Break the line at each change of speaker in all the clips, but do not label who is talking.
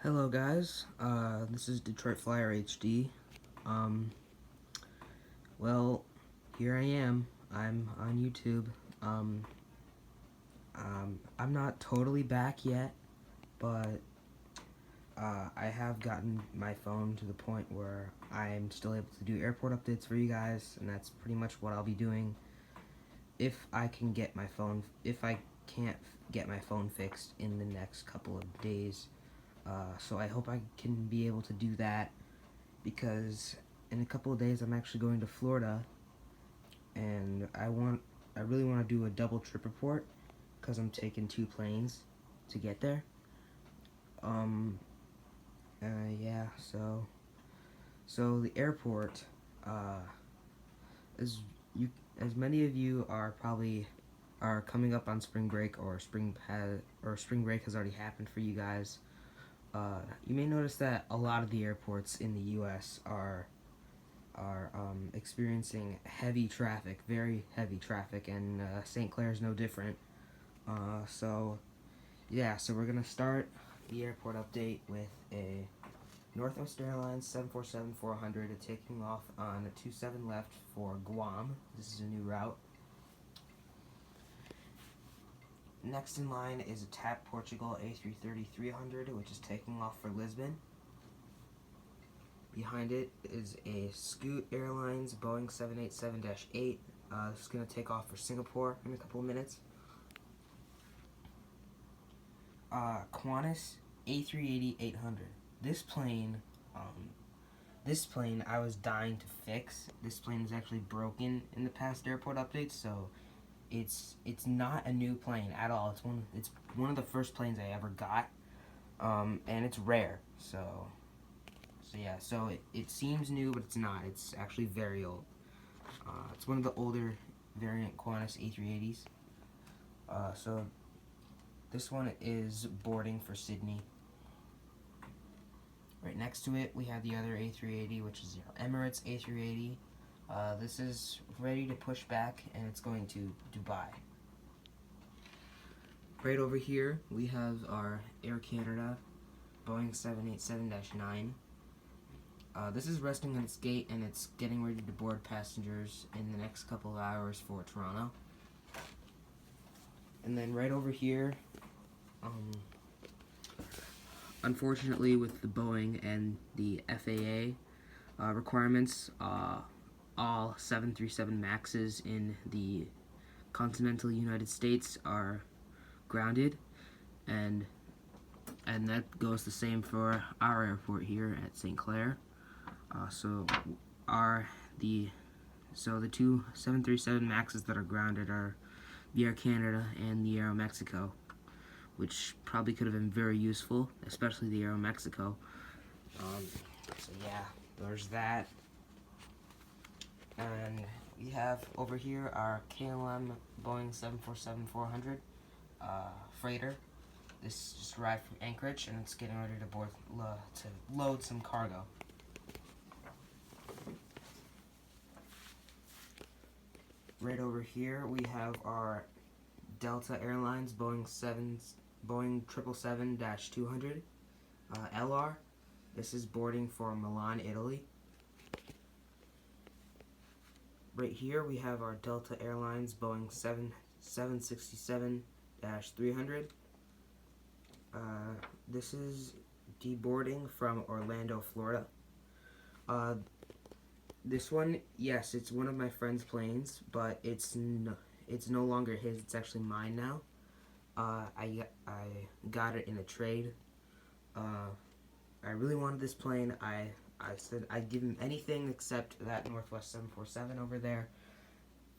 Hello guys, this is Detroit Flyer HD. Um, well, here I am. I'm on YouTube. Um, I'm not totally back yet, but I have gotten my phone to the point where I'm still able to do airport updates for you guys, and that's pretty much what I'll be doing if I can get my phone. If I can't get my phone fixed in the next couple of days, so I hope I can be able to do that, because in a couple of days I'm actually going to Florida, and I really want to do a double trip report because I'm taking two planes to get there. Um, yeah, so the airport, as you as many of you are probably are coming up on spring break, or spring break has already happened for you guys. You may notice that a lot of the airports in the U.S. are experiencing heavy traffic, very heavy traffic, and St. Clair is no different. So yeah, so we're gonna start the airport update with a Northwest Airlines 747-400 taking off on a 27 left for Guam. This is a new route. Next in line is a TAP Portugal A330-300, which is taking off for Lisbon. Behind it is a Scoot Airlines Boeing 787-8. This is going to take off for Singapore in a couple of minutes. Qantas A380-800. This plane I was dying to fix. This plane is actually broken in the past airport updates, so it's not a new plane at all. It's one of the first planes I ever got, and it's rare. So yeah, so it seems new, but it's not. It's actually very old. It's one of the older variant Qantas A380s. So this one is boarding for Sydney. Right next to it, we have the other A380, which is Emirates A380. This is ready to push back, and it's going to Dubai. Right over here, we have our Air Canada Boeing 787-9. This is resting on its gate, and it's getting ready to board passengers in the next couple of hours for Toronto. And then right over here, unfortunately, with the Boeing and the FAA requirements, all 737 MAXs in the continental United States are grounded, and that goes the same for our airport here at St. Clair. So the two 737 MAXs that are grounded are the Air Canada and the Aero Mexico, which probably could have been very useful, especially the Aero Mexico. So yeah, there's that. And we have over here our KLM Boeing 747-400 freighter. This just arrived from Anchorage, and it's getting ready to load some cargo. Right over here, we have our Delta Airlines Boeing 777-200 LR. This is boarding for Milan, Italy. Right here, we have our Delta Airlines Boeing 767-300. This is deboarding from Orlando, Florida. This one, yes, it's one of my friend's planes, but it's no longer his. It's actually mine now. I got it in a trade. I really wanted this plane. I said I'd give him anything except that Northwest 747 over there,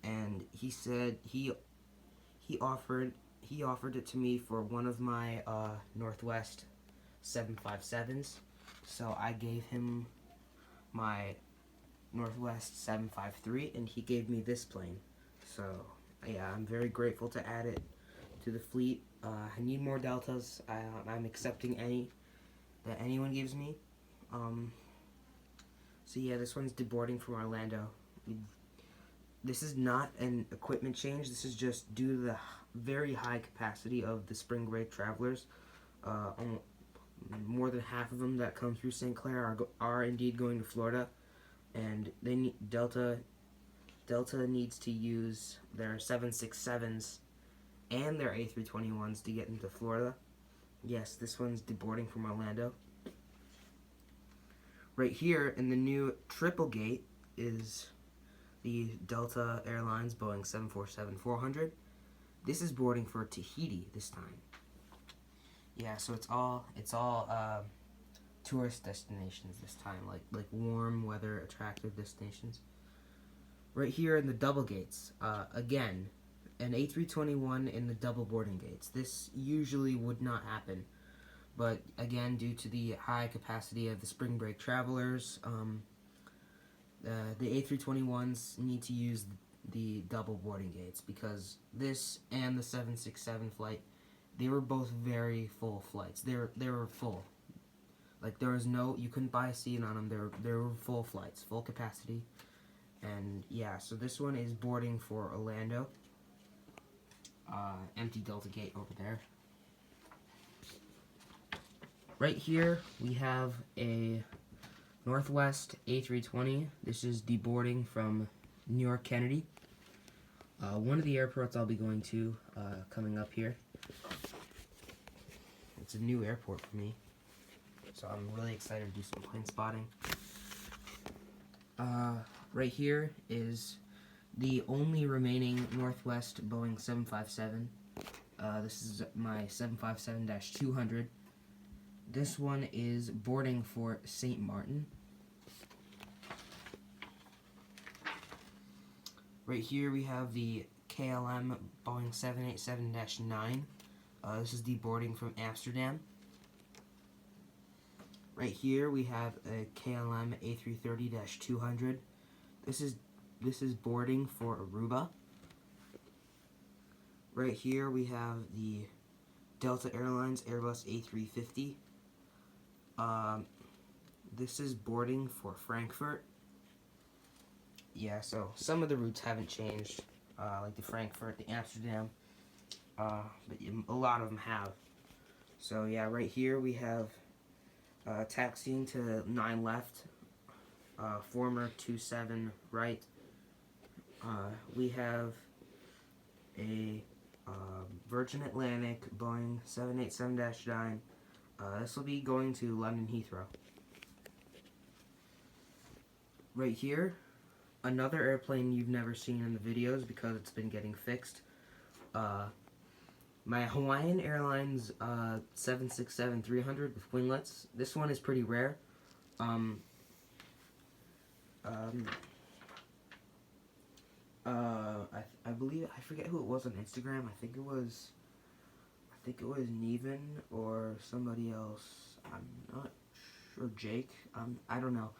and he said he offered it to me for one of my Northwest 757s. So I gave him my Northwest 753, and he gave me this plane. So yeah, I'm very grateful to add it to the fleet. I need more Deltas. I'm accepting any that anyone gives me. So yeah, this one's deboarding from Orlando. This is not an equipment change. This is just due to the very high capacity of the spring break travelers. more than half of them that come through St. Clair are indeed going to Florida, and Delta needs to use their 767s and their A321s to get into Florida. Yes, this one's deboarding from Orlando. Right here in the new triple gate is the Delta Airlines Boeing 747-400. This is boarding for Tahiti this time. Yeah, so it's all tourist destinations this time, like warm weather, attractive destinations. Right here in the double gates, again, an A321 in the double boarding gates. This usually would not happen, but again, due to the high capacity of the spring break travelers, the A321s need to use the double boarding gates, because this and the 767 flight, they were both very full flights. They were full. Like, there was no, you couldn't buy a seat on them. They were full flights, full capacity. And yeah, so this one is boarding for Orlando. Empty Delta gate over there. Right here we have a Northwest A320. This is deboarding from New York Kennedy. One of the airports I'll be going to coming up here. It's a new airport for me, so I'm really excited to do some plane spotting. Right here is the only remaining Northwest Boeing 757. This is my 757-200. This one is boarding for St. Martin. Right here we have the KLM Boeing 787-9. This is deboarding from Amsterdam. Right here we have a KLM A330-200. This is boarding for Aruba. Right here we have the Delta Airlines Airbus A350. This is boarding for Frankfurt. Yeah, so some of the routes haven't changed, like the Frankfurt, the Amsterdam, but a lot of them have. So yeah, right here we have taxiing to 9 left, former 27 right. We have a Virgin Atlantic Boeing 787-9. This will be going to London Heathrow. Right here, another airplane you've never seen in the videos because it's been getting fixed. My Hawaiian Airlines 767-300 with winglets. This one is pretty rare. I believe, I forget who it was on Instagram. I think it was Neven or somebody else. I'm not sure. Jake. I don't know.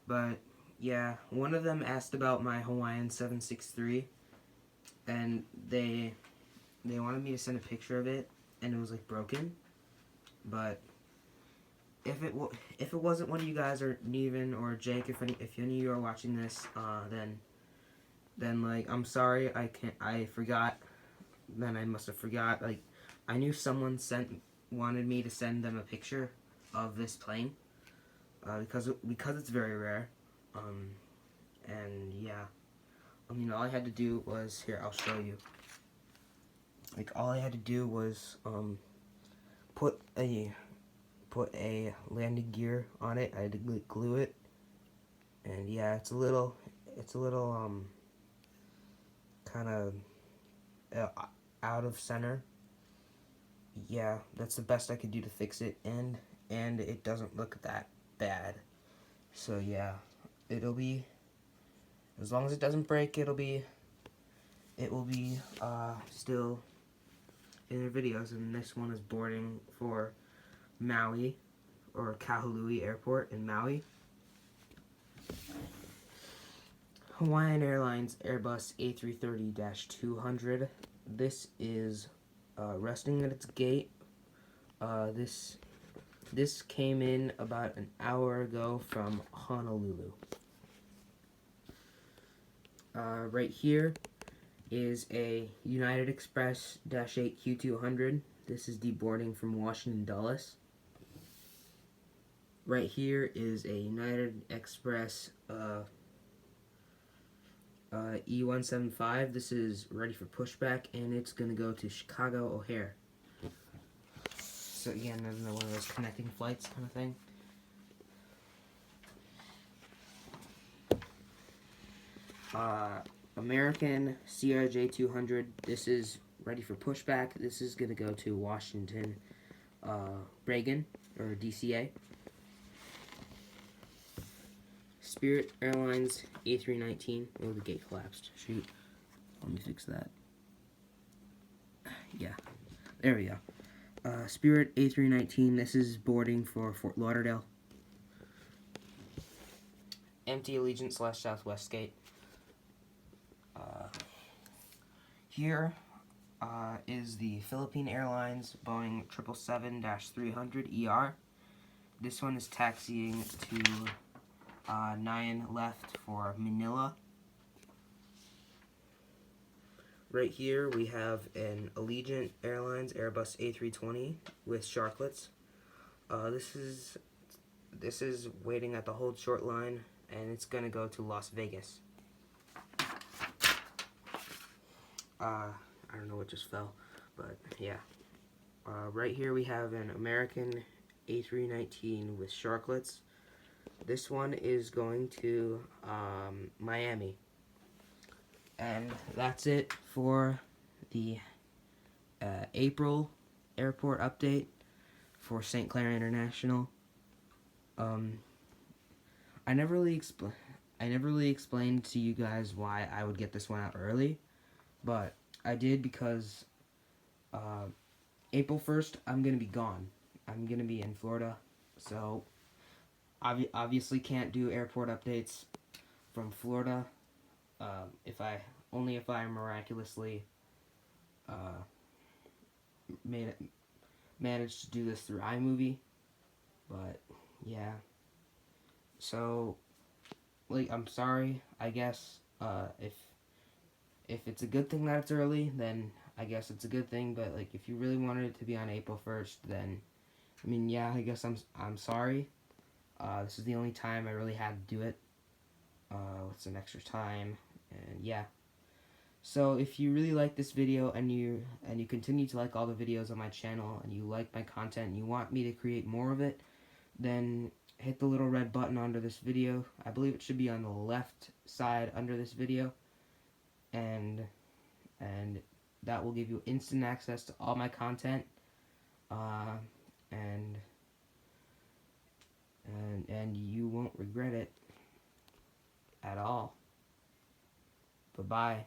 But yeah, one of them asked about my Hawaiian 763, and they wanted me to send a picture of it, and it was like broken. But if it wasn't one of you guys, or Neven or Jake, if any of you are watching this, then like, I'm sorry, I forgot. Then I must have forgot. Like, I knew someone wanted me to send them a picture of this plane, because it's very rare. And yeah, I mean, all I had to do was, here, I'll show you. Like, all I had to do was put a landing gear on it. I had to glue it, and yeah, it's a little kind of out of center. Yeah, that's the best I could do to fix it, and it doesn't look that bad. So yeah, it'll be, as long as it doesn't break, it will be still in their videos. And this one is boarding for Maui, or Kahului Airport in Maui. Hawaiian Airlines Airbus A330-200. This is resting at its gate. This came in about an hour ago from Honolulu. Right here is a United Express -8 Q200. This is deboarding from Washington Dulles. Right here is a United Express E175. This is ready for pushback, and it's going to go to Chicago O'Hare. So again, another one of those connecting flights kind of thing. American CRJ 200. This is ready for pushback. This is going to go to Washington Reagan, or DCA. Spirit Airlines A319. Oh, the gate collapsed. Shoot. Let me fix that. Yeah. There we go. Spirit A319. This is boarding for Fort Lauderdale. Empty Allegiant / Southwest gate. Here is the Philippine Airlines Boeing 777-300ER. This one is taxiing to 9 left for Manila. Right here we have an Allegiant Airlines Airbus A320 with sharklets. This is waiting at the hold short line, and it's gonna go to Las Vegas. I don't know what just fell, but yeah. Right here we have an American A319 with sharklets. This one is going to Miami. And that's it for the April airport update for St. Clair International. I never really explained to you guys why I would get this one out early, but I did because April 1st I'm gonna be gone. I'm gonna be in Florida, so obviously can't do airport updates from Florida. If I miraculously managed to do this through iMovie, but yeah. So, like, I'm sorry. I guess if it's a good thing that it's early, then I guess it's a good thing. But like, if you really wanted it to be on April 1st, then I mean, yeah, I guess I'm sorry. This is the only time I really had to do it. With some extra time, and yeah. So if you really like this video and you continue to like all the videos on my channel, and you like my content and you want me to create more of it, then hit the little red button under this video. I believe it should be on the left side under this video, and that will give you instant access to all my content, and you won't regret it at all. Bye-bye.